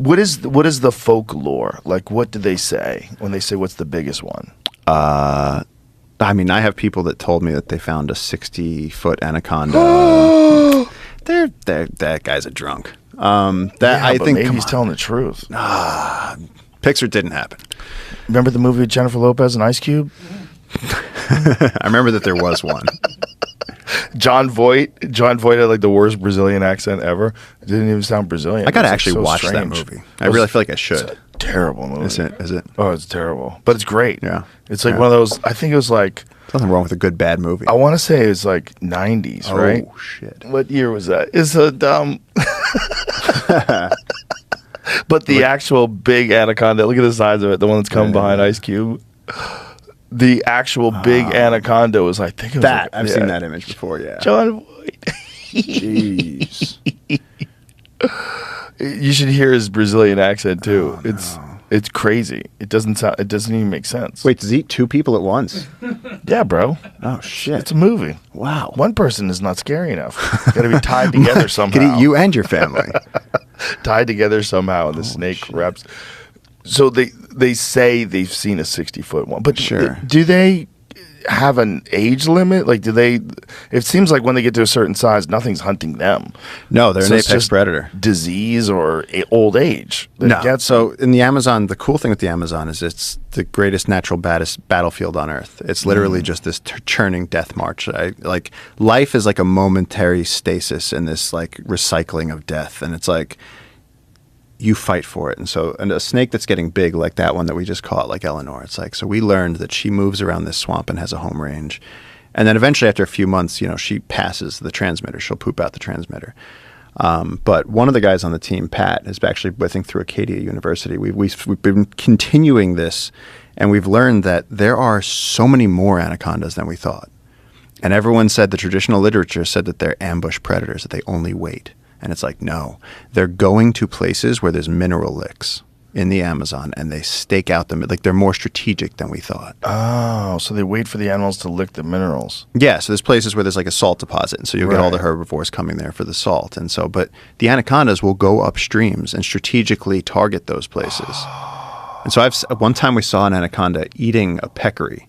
What is the folklore? Like, what do they say when they say what's the biggest one? I mean, I have people that told me that they found a 60-foot anaconda. That guy's a drunk. I think maybe he's telling the truth. Picture didn't happen. Remember the movie with Jennifer Lopez and Ice Cube? I remember that there was one. John Voight had like the worst Brazilian accent ever. It didn't even sound Brazilian. I gotta actually watch that movie. I really feel like I should. It's a terrible movie. Is it? Oh, it's terrible, but it's great. Yeah, it's like one of those. I think it was like there's nothing wrong with a good bad movie. I want to say it was like 90s, right? Oh shit! What year was that? It's a dumb. But the actual big anaconda. Look at the size of it. The one that's coming behind Ice Cube. The actual big anaconda was, I think it was that. Like, I've seen that image before, yeah. John Voight. Jeez. You should hear his Brazilian accent too. It's crazy. It doesn't even make sense. Wait, does he eat two people at once? Yeah, bro. Oh shit. It's a movie. Wow. One person is not scary enough. Got to be tied together somehow. Could eat you and your family. Tied together somehow, and the snake wraps. So they say they've seen a 60-foot one, but sure. Do they have an age limit? Like, do they? It seems like when they get to a certain size, nothing's hunting them. No, they're So an it's apex just predator. Disease or old age. No. So in the Amazon, the cool thing with the Amazon is it's the greatest natural battlefield on Earth. It's literally just this churning death march. Like life is like a momentary stasis in this like recycling of death, and it's like you fight for it. And a snake that's getting big like that one that we just caught, like Eleanor, it's like, so we learned that she moves around this swamp and has a home range. And then eventually after a few months, she passes the transmitter. She'll poop out the transmitter. But one of the guys on the team, Pat, is actually, I think, through Acadia University. We've been continuing this, and we've learned that there are so many more anacondas than we thought. And everyone said, the traditional literature said that they're ambush predators, that they only wait. And it's like, no, they're going to places where there's mineral licks in the Amazon, and they stake out them. Like, they're more strategic than we thought. Oh, so they wait for the animals to lick the minerals. Yeah, so there's places where there's like a salt deposit, and so you'll get all the herbivores coming there for the salt. And so, but the anacondas will go up streams and strategically target those places. And so one time we saw an anaconda eating a peccary,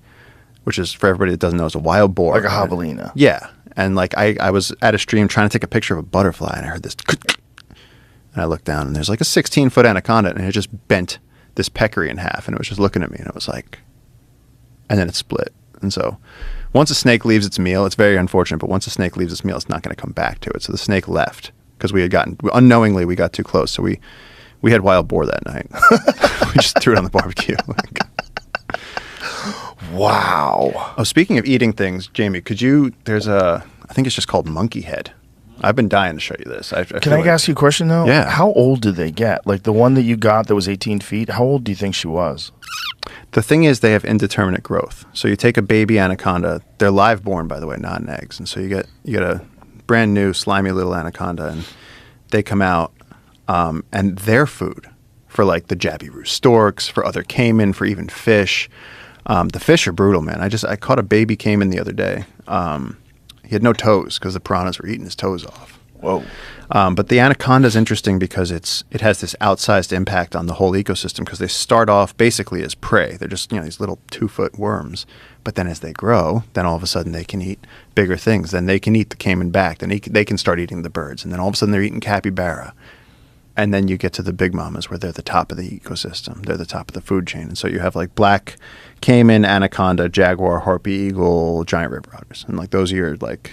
which is, for everybody that doesn't know, is a wild boar. Like a javelina. Yeah. And like I was at a stream trying to take a picture of a butterfly, and I heard this, and I looked down, and there's like a 16-foot anaconda, and it just bent this peccary in half, and it was just looking at me, and it was like, and then it split. And so once a snake leaves its meal, it's very unfortunate, but once a snake leaves its meal, it's not going to come back to it. So the snake left because unknowingly we got too close. So we had wild boar that night. We just threw it on the barbecue. Wow. Oh, speaking of eating things, Jamie, I think it's just called monkey head. I've been dying to show you this. Can I ask you a question, though? Yeah. How old did they get? Like the one that you got that was 18 feet, how old do you think she was? The thing is, they have indeterminate growth. So you take a baby anaconda. They're live born, by the way, not in eggs. And so you get a brand new, slimy little anaconda, and they come out, and their food for like the jabiru storks, for other caiman, for even fish. The fish are brutal, man. I caught a baby caiman the other day. He had no toes because the piranhas were eating his toes off. Whoa. But the anaconda is interesting because it has this outsized impact on the whole ecosystem, because they start off basically as prey. They're just these little 2-foot worms. But then as they grow, then all of a sudden they can eat bigger things. Then they can eat the caiman back. Then they can start eating the birds. And then all of a sudden they're eating capybara. And then you get to the big mamas where they're the top of the ecosystem. They're the top of the food chain. And so you have like black caiman, anaconda, jaguar, harpy eagle, giant river otters. And like those are your like,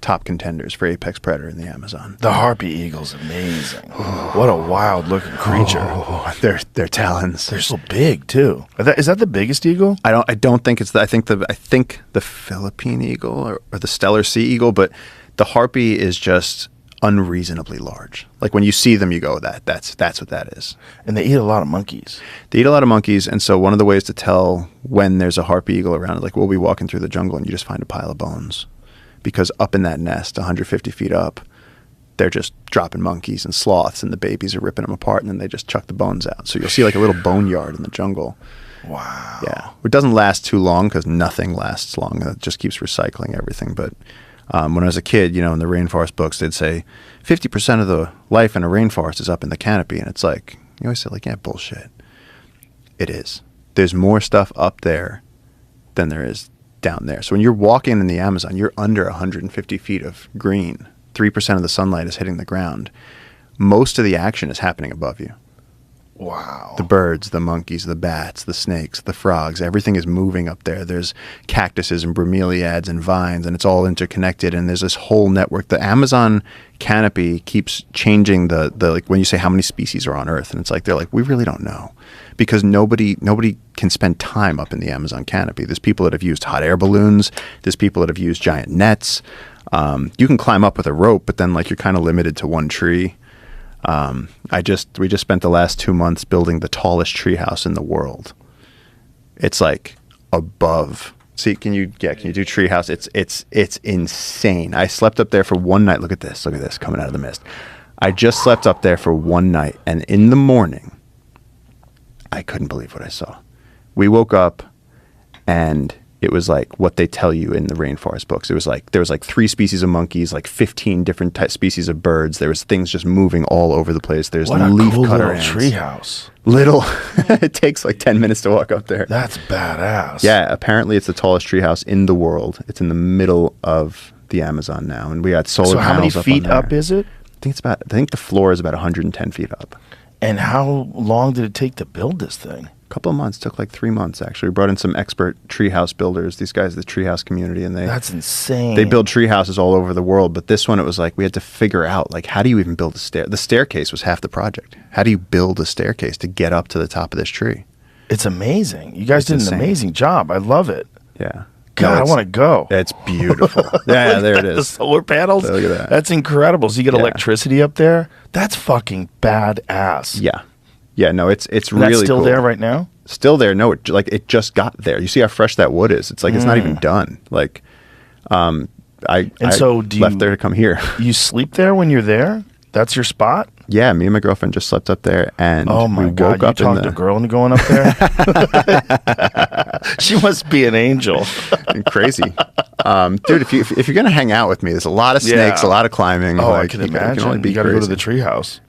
top contenders for apex predator in the Amazon. The harpy eagle's amazing. What a wild looking creature. Oh, their talons. They're so big too. Is that the biggest eagle? I don't think it's I think the Philippine eagle or the Stellar Sea eagle, but the harpy is just unreasonably large. Like when you see them, you go, that's what that is. And they eat a lot of monkeys. They eat a lot of monkeys, and so one of the ways to tell when there's a harpy eagle around is like we'll be walking through the jungle and you just find a pile of bones, because up in that nest, 150 feet up, they're just dropping monkeys and sloths, and the babies are ripping them apart, and then they just chuck the bones out. So you'll see like a little boneyard in the jungle. Wow. Yeah, it doesn't last too long because nothing lasts long. It just keeps recycling everything, but. When I was a kid, in the rainforest books, they'd say 50% of the life in a rainforest is up in the canopy. And it's like, You always say, like, yeah, bullshit. It is. There's more stuff up there than there is down there. So when you're walking in the Amazon, you're under 150 feet of green. 3% of the sunlight is hitting the ground. Most of the action is happening above you. Wow. The birds, the monkeys, the bats, the snakes, the frogs, everything is moving up there. There's cactuses and bromeliads and vines, and it's all interconnected, and there's this whole network. The Amazon canopy keeps changing the like when you say how many species are on Earth, and it's like they're like, we really don't know. Because nobody can spend time up in the Amazon canopy. There's people that have used hot air balloons. There's people that have used giant nets. You can climb up with a rope, but then like you're kind of limited to one tree. We just spent the last 2 months building the tallest treehouse in the world. It's like above. See, can you do treehouse? It's insane. I slept up there for one night. Look at this coming out of the mist. I just slept up there for one night, and in the morning, I couldn't believe what I saw. We woke up, and it was like what they tell you in the rainforest books. It was like there was like 3 species of monkeys, like 15 different species of birds. There was things just moving all over the place. There's what a leaf cool cutter little treehouse. Little. It takes like 10 minutes to walk up there. That's badass. Yeah, apparently it's the tallest treehouse in the world. It's in the middle of the Amazon now, and we got solar So how many panels feet up up is it? I think the floor is about 110 feet up. And how long did it take to build this thing? A couple of months. Took like 3 months, actually. We brought in some expert treehouse builders. These guys, the treehouse community, and that's insane. They build treehouses all over the world, but this one, it was like we had to figure out, like, how do you even build a stair? The staircase was half the project. How do you build a staircase to get up to the top of this tree? It's amazing. You guys did an amazing job. I love it. Yeah. God, I want to go. It's beautiful. Yeah, there it is. The solar panels. Look at that. That's incredible. So you get electricity up there. That's fucking badass. Yeah. Yeah, no, it's That's really still cool. there right now? Still there. No, it just got there. You see how fresh that wood is. It's like it's not even done. Like, I left there to come here. You sleep there when you're there? That's your spot? Yeah, me and my girlfriend just slept up there, and oh my we God, woke up you talked to a girl into going up there? She must be an angel. Crazy. Dude, if you're gonna hang out with me, there's a lot of snakes, a lot of climbing. Oh, like, I can imagine. You can only be you got to go to the crazy. treehouse.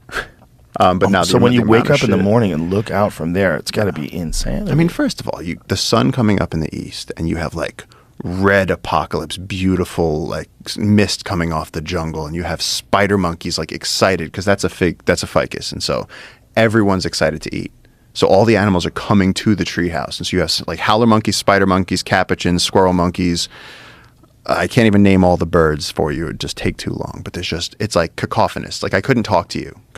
But now, so when you wake up in the morning and look out from there, it's got to be insane. I mean, first of all, the sun coming up in the east, and you have like red apocalypse, beautiful like mist coming off the jungle, and you have spider monkeys like excited because that's a ficus, and so everyone's excited to eat. So all the animals are coming to the treehouse, and so you have like howler monkeys, spider monkeys, capuchins, squirrel monkeys. I can't even name all the birds for you; it'd just take too long. But it's like cacophonous. Like I couldn't talk to you